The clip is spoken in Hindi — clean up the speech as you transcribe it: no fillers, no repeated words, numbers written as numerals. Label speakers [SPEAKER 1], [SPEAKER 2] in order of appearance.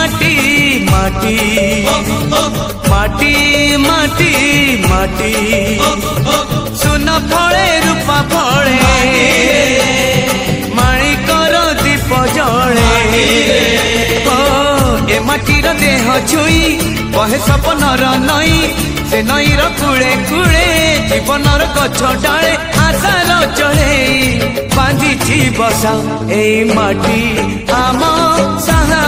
[SPEAKER 1] माटी माटी माटी माटी माटी सुन फले रूपा फले माणिकर दीप जले ए माटीर देह छुई बहे सपनर नई से नईर कूले कूले जीवनर गछ डाले आशार चढ़े बांधी बसा ए माटी आम साहा